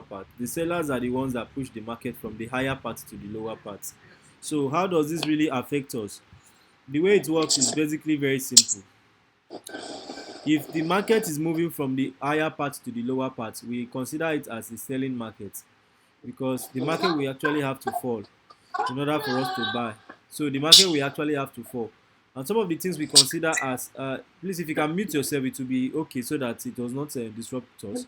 part. The sellers are the ones that push the market from the higher part to the lower part. So how does this really affect us? The way it works is basically very simple. If the market is moving from the higher part to the lower part, we consider it as a selling market, because the market will actually have to fall in order for us to buy. So the market will actually have to fall. And some of the things we consider as, please, if you can mute yourself, it will be okay so that it does not disrupt us.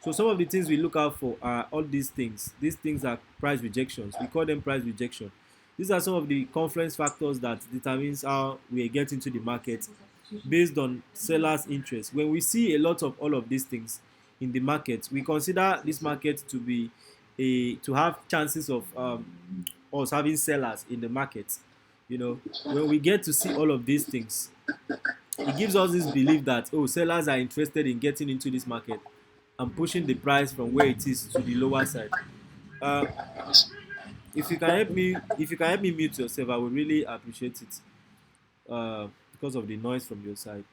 So some of the things we look out for are all these things. These things are price rejections. We call them price rejection. These are some of the confluence factors that determines how we get into the market based on sellers' interest. When we see a lot of all of these things in the market, we consider this market to be to have chances of us having sellers in the market. You know, when we get to see all of these things, it gives us this belief that, oh, sellers are interested in getting into this market and pushing the price from where it is to the lower side. Uh, if you can help me mute yourself, I would really appreciate it, because of the noise from your side.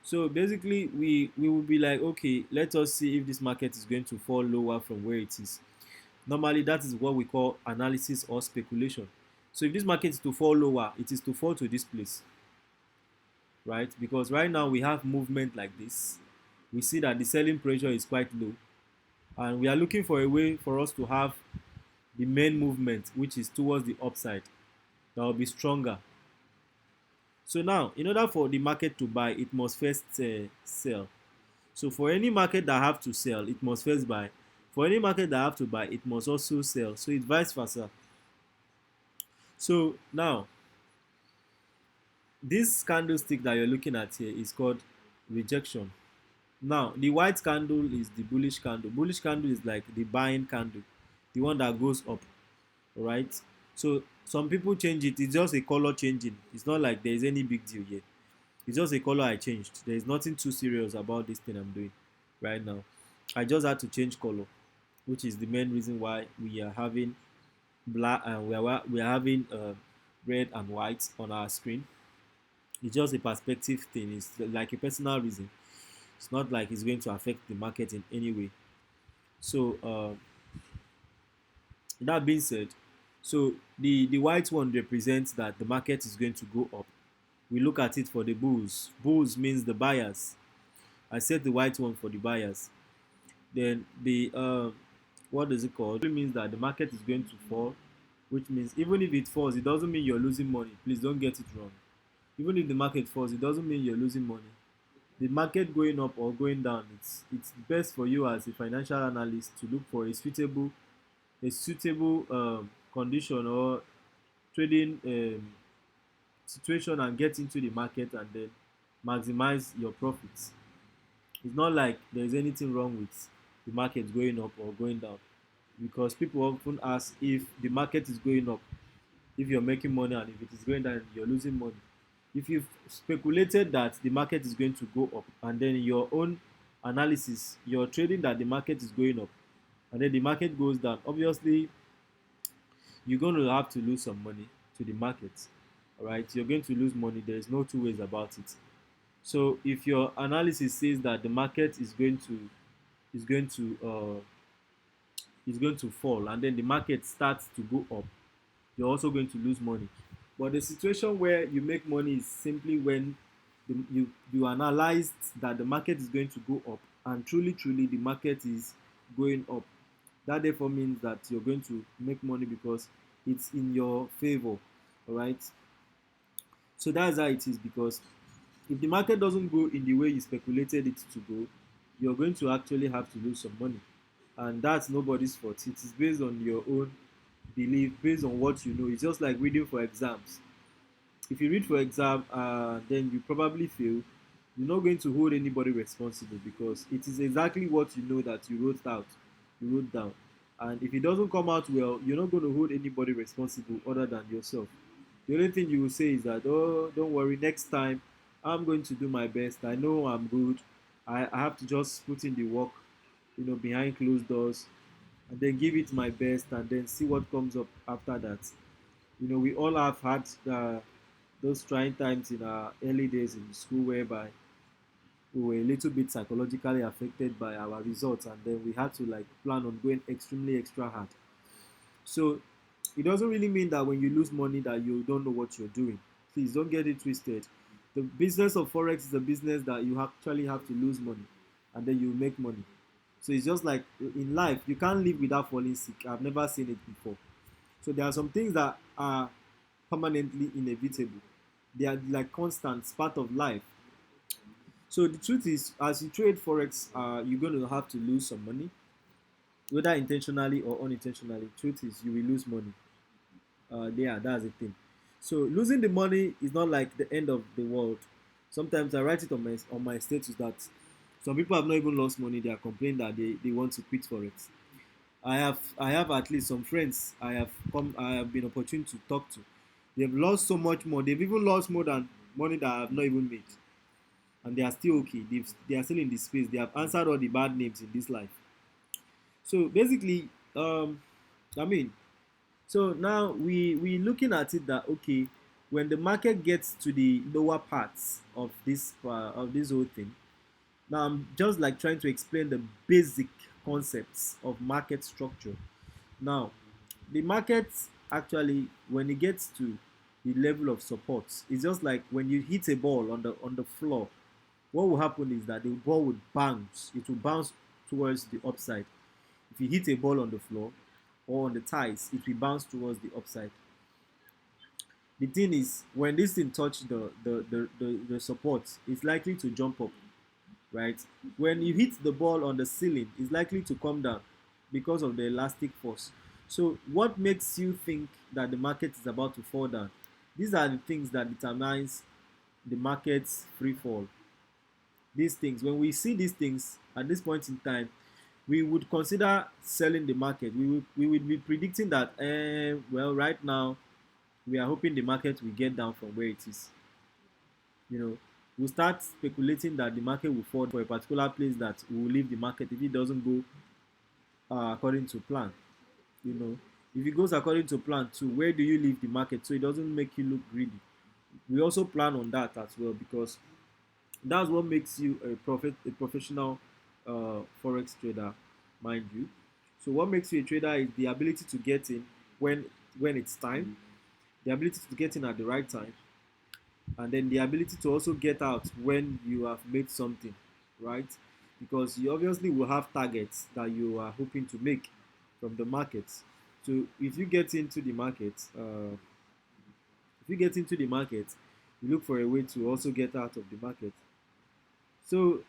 So basically, we will be like, okay, let us see if this market is going to fall lower from where it is. Normally, that is what we call analysis or speculation. So if this market is to fall lower, it is to fall to this place, right? Because right now we have movement like this. We see that the selling pressure is quite low, and we are looking for a way for us to have the main movement, which is towards the upside, that will be stronger. So now, in order for the market to buy, it must first sell. So for any market that have to sell, it must first buy. For any market that have to buy, it must also sell. So it's vice versa. So now, this candlestick that you're looking at here is called rejection. Now, the white candle is the bullish candle. Bullish candle is like the buying candle, the one that goes up, right? So some people change it. It's just a color changing. It's not like there is any big deal here. It's just a color I changed. There is nothing too serious about this thing I'm doing right now. I just had to change color, which is the main reason why we are having black and we are having red and white on our screen. It's just a perspective thing. It's like a personal reason. It's not like it's going to affect the market in any way. So that being said, so the white one represents that the market is going to go up. We look at it for the bulls. Bulls means the buyers. I said the white one for the buyers. Then the what is it called? It means that the market is going to fall, which means even if it falls, it doesn't mean you're losing money. Please don't get it wrong. Even if the market falls, it doesn't mean you're losing money. The market going up or going down, it's best for you as a financial analyst to look for a suitable condition or trading situation and get into the market and then maximize your profits. It's not like there's anything wrong with the market going up or going down, because people often ask if the market is going up, if you're making money, and if it is going down, you're losing money. If you've speculated that the market is going to go up, and then in your own analysis, you're trading that the market is going up, and then the market goes down, obviously you're going to have to lose some money to the market. All right, you're going to lose money. There is no two ways about it. So if your analysis says that the market is going to is going to fall, and then the market starts to go up, you're also going to lose money. But the situation where you make money is simply when you analyzed that the market is going to go up, and truly the market is going up. That therefore means that you're going to make money because it's in your favor. All right. So that's how it is, because if the market doesn't go in the way you speculated it to go, you're going to actually have to lose some money. And that's nobody's fault. It is based on your own belief, based on what you know. It's just like reading for exams. If you read for exam, then you probably fail. You're not going to hold anybody responsible, because it is exactly what you know that you wrote down. And if it doesn't come out well, you're not going to hold anybody responsible other than yourself. The only thing you will say is that, oh, don't worry, next time I'm going to do my best. I know I'm good. I have to just put in the work, behind closed doors, and then give it my best, and then see what comes up after that. We all have had those trying times in our early days in school, whereby we were a little bit psychologically affected by our results, and then we had to like plan on going extremely extra hard. So it doesn't really mean that when you lose money that you don't know what you're doing. Please don't get it twisted. The business of forex is a business that you actually have to lose money, and then you make money. So it's just like in life, you can't live without falling sick. I've never seen it before. So there are some things that are permanently inevitable. They are like constant, part of life. So the truth is, as you trade forex, you're going to have to lose some money, whether intentionally or unintentionally. Truth is, you will lose money. Yeah, that's the thing. So losing the money is not like the end of the world. Sometimes I write it on my status that some people have not even lost money. They are complaining that they want to quit forex. I have at least some friends I have been opportune to talk to. They've lost so much more. They've even lost more than money that I have not even made, and they are still okay. They are still in this space. They have answered all the bad names in this life. So basically, I mean, so now we looking at it that okay, when the market gets to the lower parts of this whole thing, now I'm just like trying to explain the basic concepts of market structure. Now, the market actually, when it gets to the level of support, it's just like when you hit a ball on the floor. What will happen is that the ball would bounce. It will bounce towards the upside. If you hit a ball on the floor or on the ties, it will bounce towards the upside. The thing is, when this thing touch the support, it's likely to jump up, right? When you hit the ball on the ceiling, it's likely to come down because of the elastic force. So what makes you think that the market is about to fall down? These are the things that determines the market's free fall. These things, when we see these things at this point in time, we would consider selling the market. We would be predicting that well, right now we are hoping the market will get down from where it is. You know, we'll start speculating that the market will fall for a particular place, that we will leave the market if it doesn't go according to plan. You know, if it goes according to plan too, where do you leave the market so it doesn't make you look greedy? We also plan on that as well, because that's what makes you a professional forex trader, mind you. So what makes you a trader is the ability to get in when it's time, the ability to get in at the right time, and then the ability to also get out when you have made something, right? Because you obviously will have targets that you are hoping to make from the markets. So if you get into the market, you look for a way to also get out of the market. So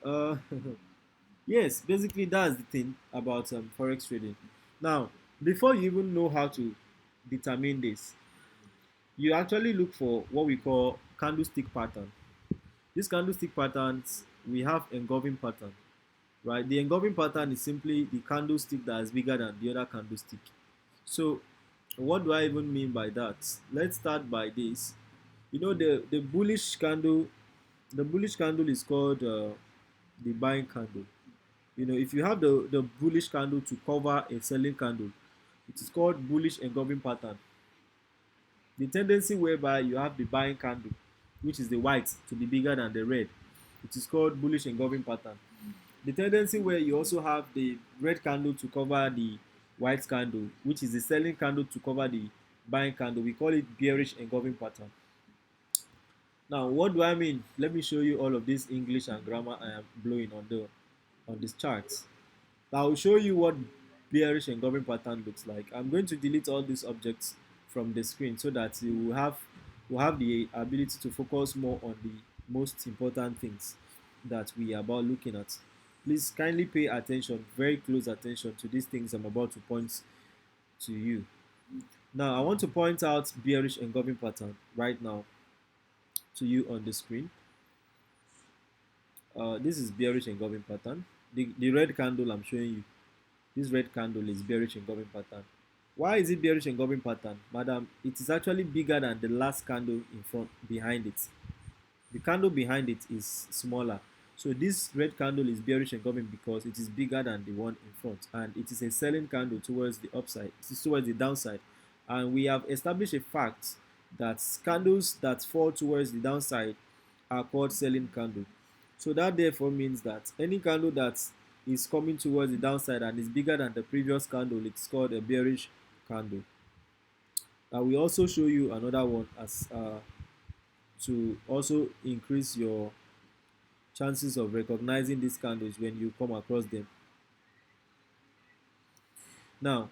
yes, basically that's the thing about forex trading. Now, before you even know how to determine this, you actually look for what we call candlestick pattern. These candlestick patterns, we have engulfing pattern, right? The engulfing pattern is simply the candlestick that is bigger than the other candlestick. So what do I even mean by that? Let's start by this. You know, the bullish candle is called the buying candle. You know, if you have the bullish candle to cover a selling candle, it is called bullish engulfing pattern. The tendency whereby you have the buying candle, which is the white, to be bigger than the red, it is called bullish engulfing pattern. The tendency where you also have the red candle to cover the white candle, which is the selling candle to cover the buying candle, we call it bearish engulfing pattern. Now, what do I mean? Let me show you all of this English and grammar I am blowing on this charts. I will show you what bearish engulfing pattern looks like. I'm going to delete all these objects from the screen so that you will have the ability to focus more on the most important things that we are about looking at. Please kindly pay attention, very close attention to these things I'm about to point to you. Now, I want to point out bearish engulfing pattern right now to you on the screen. This is bearish engulfing pattern. The red candle I'm showing you, this red candle is bearish engulfing pattern. Why is it bearish engulfing pattern? Madam, it is actually bigger than the last candle in front behind it. The candle behind it is smaller. So this red candle is bearish engulfing because it is bigger than the one in front, and it is a selling candle towards the upside. It is towards the downside. And we have established a fact that candles that fall towards the downside are called selling candle. So that therefore means that any candle that is coming towards the downside and is bigger than the previous candle, it's called a bearish candle. I will also show you another one as to also increase your chances of recognizing these candles when you come across them. Now,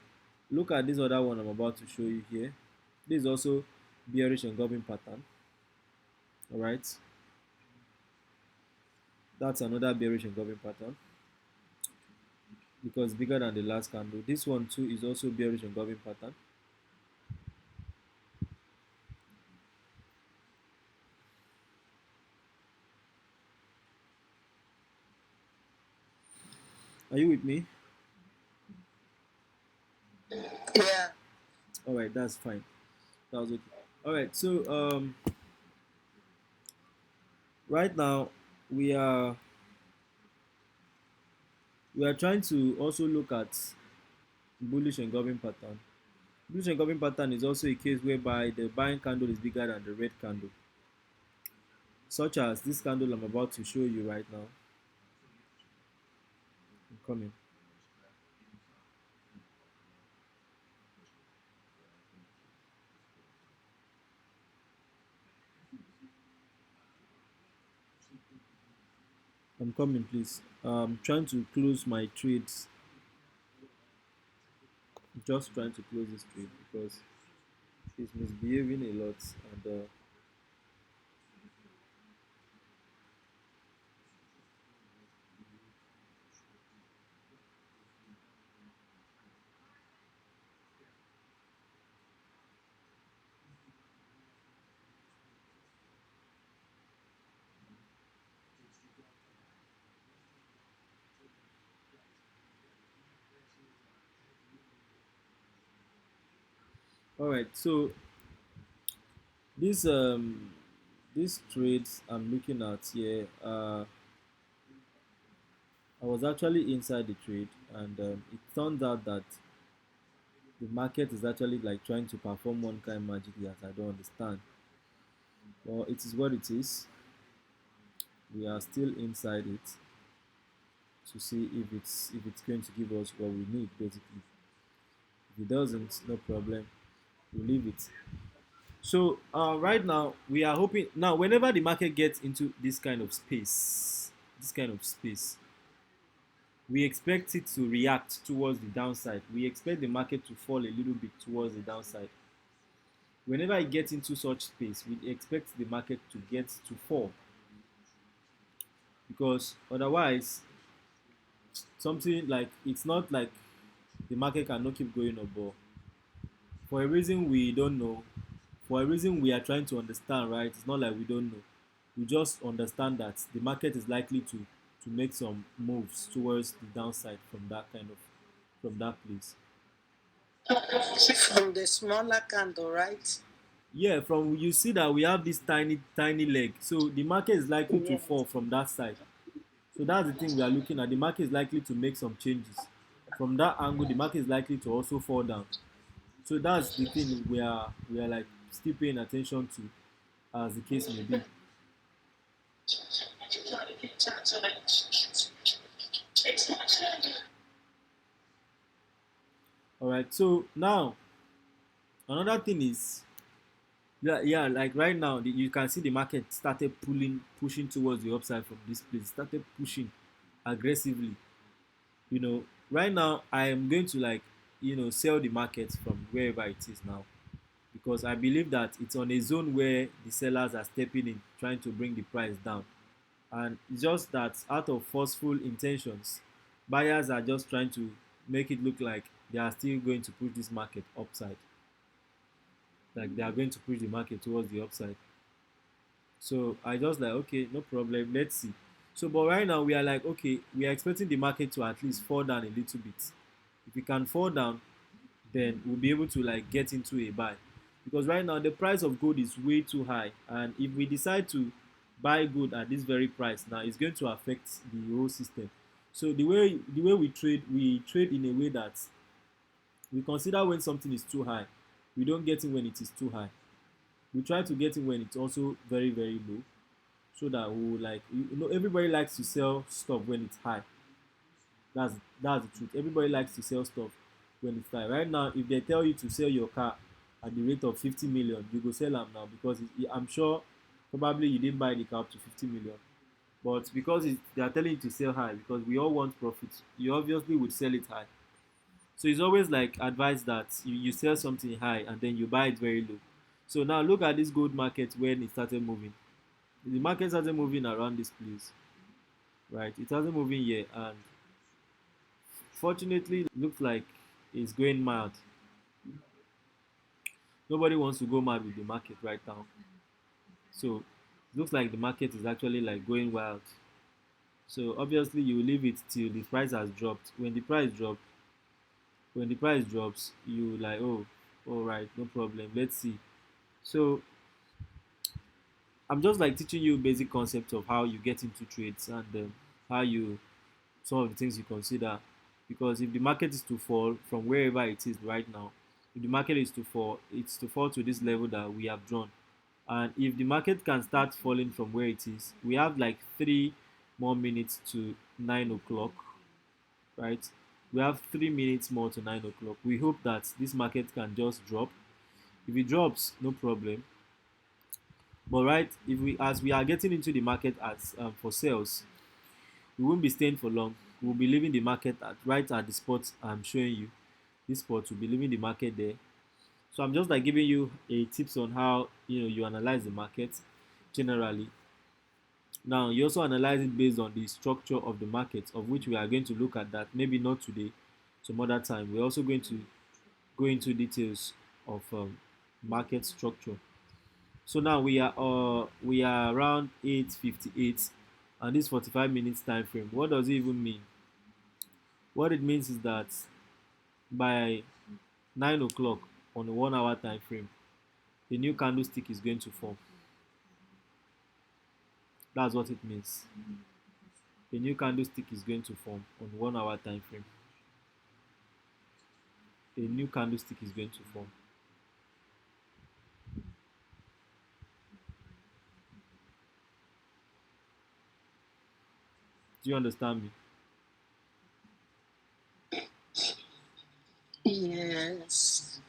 look at this other one I'm about to show you here. This is also bearish engulfing pattern. All right, that's another bearish engulfing pattern because bigger than the last candle. This one too is also bearish engulfing pattern. Are you with me? Yeah. All right, that's fine. That was okay. All right, so right now we are we are trying to also look at bullish engulfing pattern. Bullish engulfing pattern is also a case whereby the buying candle is bigger than the red candle, such as this candle I'm about to show you right now. I'm coming. I'm coming, please. I'm trying to close my trades. I'm just trying to close this trade because it's misbehaving a lot. And all right, so this these trades I'm looking at here. I was actually inside the trade, and it turned out that the market is actually like trying to perform one kind of magic that I don't understand. Well, it is what it is. We are still inside it to see if it's going to give us what we need basically. If it doesn't, no problem. We leave it. So right now we are hoping now whenever the market gets into this kind of space, we expect it to react towards the downside. We expect the market to fall a little bit towards the downside. Whenever it gets into such space, we expect the market to get to fall because otherwise, something like it's not like the market cannot keep going up, but for a reason we don't know, for a reason we are trying to understand, right? It's not like we don't know. We just understand that the market is likely to make some moves towards the downside from that place. From the smaller candle, right? Yeah, from you see that we have this tiny leg, so the market is likely to Yeah. fall from that side. So that's the thing we are looking at. The market is likely to make some changes from that angle. The market is likely to also fall down. So that's the thing we are like still paying attention to, as the case may be. All right. So now another thing is, yeah, like right now you can see the market started pushing towards the upside from this place. Started pushing aggressively. Right now I am going to like sell the market from wherever it is now because I believe that it's on a zone where the sellers are stepping in, trying to bring the price down. And it's just that out of forceful intentions, buyers are just trying to make it look like they are still going to push this market upside, like they are going to push the market towards the upside. So I just like, okay, no problem, let's see. So but right now we are like, okay, we are expecting the market to at least fall down a little bit. If it can fall down, then we'll be able to like get into a buy, because right now the price of gold is way too high, and if we decide to buy gold at this very price now, it's going to affect the whole system. So the way we trade in a way that we consider when something is too high. We don't get in when it is too high. We try to get in when it's also very low. so that we will like everybody likes to sell stuff when it's high. That's the truth. Everybody likes to sell stuff when it's high. Right now, if they tell you to sell your car at the rate of 50 million, you go sell them now because I'm sure probably you didn't buy the car up to 50 million. But because they are telling you to sell high because we all want profit, you obviously would sell it high. So it's always like advice that you sell something high and then you buy it very low. So now look at this gold market when it started moving. The market started moving around this place, right? It started moving here, and fortunately, it looks like it's going mad. Nobody wants to go mad with the market right now. So it looks like the market is actually like going wild. So obviously, you leave it till the price has dropped. When the price drops, you like, oh, all right, no problem. Let's see. So I'm just like teaching you basic concepts of how you get into trades and how you some of the things you consider. Because if the market is to fall from wherever it is right now, if the market is to fall, it's to fall to this level that we have drawn. And if the market can start falling from where it is, we have like 3 more minutes to 9 o'clock, right? We have 3 minutes more to 9 o'clock. We hope that this market can just drop. If it drops, no problem. But right, if we as we are getting into the market as for sales, we won't be staying for long. We'll be leaving the market right at the spot I'm showing you. This spot, we'll be leaving the market there. So I'm just like giving you a tips on how you analyze the market generally. Now you also analyze it based on the structure of the market, of which we are going to look at that. Maybe not today, some other time. We're also going to go into details of market structure. So now we are around 8:58, and this 45 minutes time frame. What does it even mean? What it means is that by 9 o'clock on a 1 hour time frame, a new candlestick is going to form. That's what it means. A new candlestick is going to form on 1 hour time frame. A new candlestick is going to form. Do you understand me? Yes.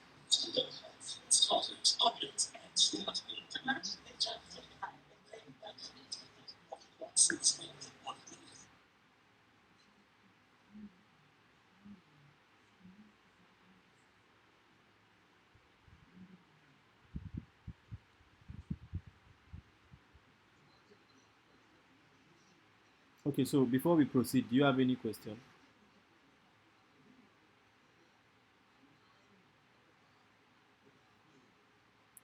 Okay, so before we proceed, do you have any question?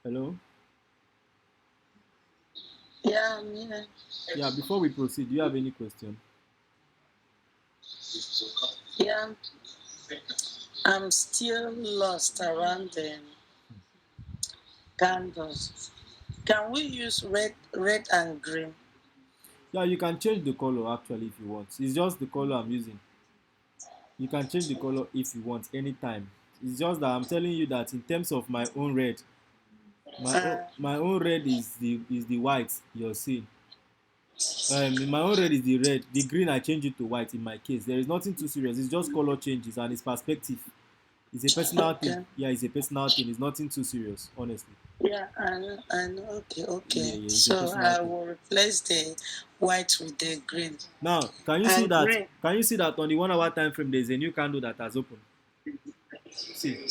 Hello? Yeah, yeah. Yeah, before we proceed, do you have any question? Yeah, I'm still lost around the candles. Can we use red and green? Yeah, you can change the color actually if you want. It's just the color I'm using. You can change the color if you want anytime. It's just that I'm telling you that in terms of my own red, Uh, my own red is the white you're seeing. In my own red is the red. The green I change it to white in my case. There is nothing too serious. It's just color changes and it's perspective. It's a personal thing. okay. Yeah, it's a personal thing. It's nothing too serious, honestly. Yeah, I know, I know. Okay, Yeah, okay. yeah, it's a So personal I thing. will replace the white with the green. Now, can you see And that? green. Can you see that on the 1 hour time frame there's a new candle that has opened? See,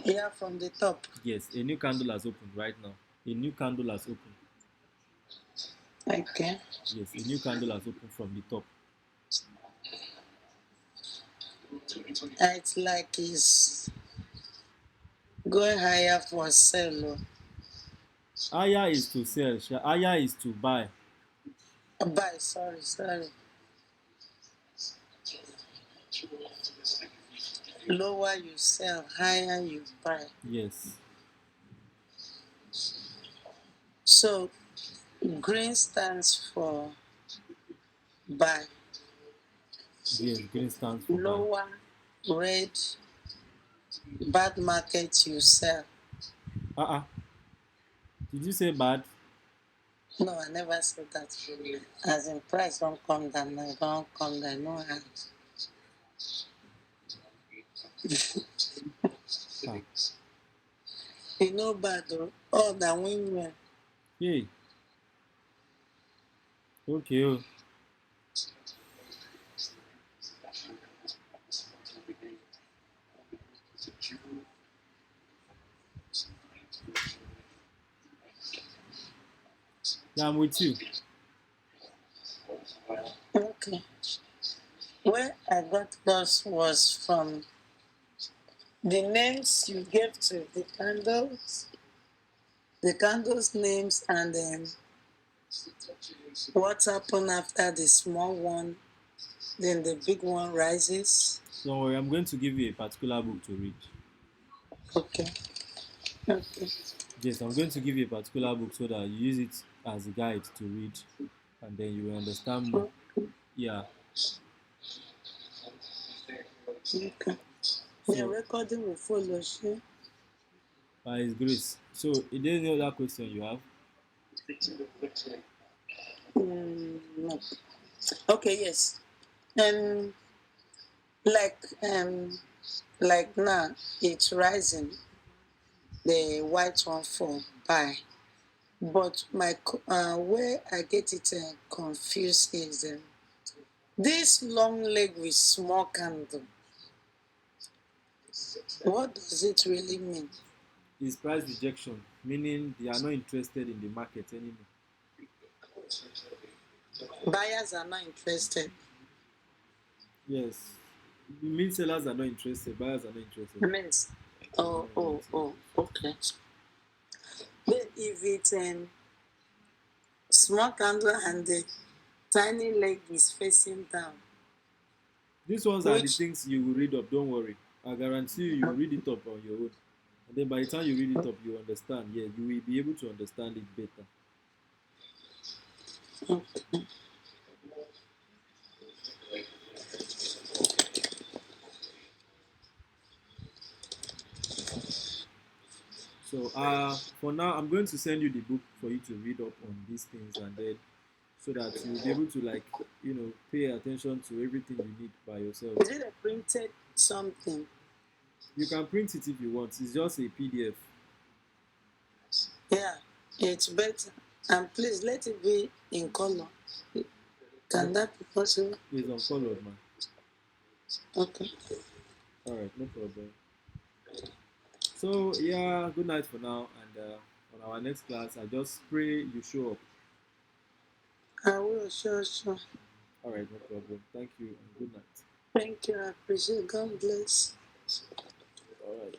Yeah, from the top. yes, a new candle has opened right now. A new candle has opened. Okay. Yes, a new candle has opened from the top. It's like it's going higher for sale. Higher is to sell, higher is to buy. Buy, sorry, sorry. Lower you sell, higher you buy. Yes, So green stands for buy. yes, green stands for buy. Lower, red, bad market you sell. Uh-uh. Did you say bad? No, I never said that. As in price don't come down, I don't come down, no hands. Ah, You know bad though. Oh, that win-win. yay. Okay. Oh. Yeah, I'm with you. Okay. Where I got lost was from the names you gave to the candles names, and then what happened after the small one, then the big one rises. Don't worry, I'm going to give you a particular book to read. Okay. Okay. Yes, I'm going to give you a particular book so that you use it as a guide to read and then you will understand more. Yeah, Okay. The so recording will follow. She. by His grace. So, is there any other question you have? No. Okay. Yes. Um. Like like now it's rising. The white one for buy. But where I get it confused is this long leg with small candle. What does it really mean? Is price rejection, meaning they are not interested in the market anymore. Buyers are not interested. Yes, it means sellers are not interested, buyers are not interested. Means, Yeah, oh, yeah, oh, oh, okay. Then if it's small candle and the tiny leg is facing down, these ones are the which things you will read up, don't worry. I guarantee you, you will read it up on your own. And then by the time you read it up, you understand. Yeah, you will be able to understand it better. So for now, I'm going to send you the book for you to read up on these things, and then so that you will be able to pay attention to everything you need by yourself. is it a printed something? You can print it if you want. It's just a PDF. Yeah, it's better. And please let it be in color. No, Can that be possible? it's uncolored, man. Okay. All right, no problem. So yeah, good night for now, and on our next class, I just pray you show up. I will, sure, sure. All right, no problem. Thank you and good night. Thank you. I appreciate it. God bless. All right.